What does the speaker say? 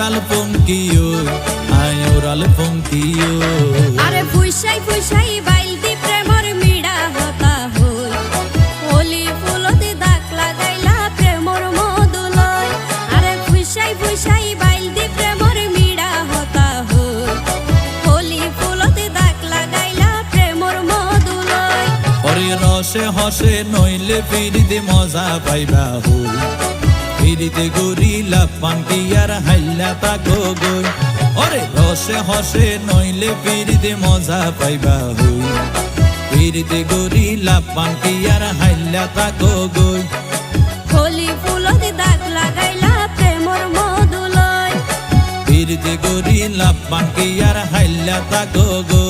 Oral পঙ্কিও আয় oral পঙ্কিও আরে ফুইসাই ফুইসাই বাইলতি প্রেমর মিড়া হতা হই ওলি ফুলতে দাগ লাগাইলা প্রেমর মধুলয় আরে ফুইসাই ফুইসাই বাইলতি প্রেমর মিড়া হতা হই ওলি ফুলতে দাগ লাগাইলা প্রেমর মধুলয় ওরে রসে হসে নইলে ফিরিতে মজা পাইবা হই ফিরিতে গরিলা পান্তি আর হাইলা তাকো গই ওরে রসে হসে নইলে ফিরিতে মজা পাইবা হই ফিরিতে গরিলা পান্তি আর হাইলা তাকো গই ওলি ফুলতে দাগ লাগাইলা প্রেমর মধুলয় ফিরিতে গরিলা পান্তি আর হাইলা তাকো গই।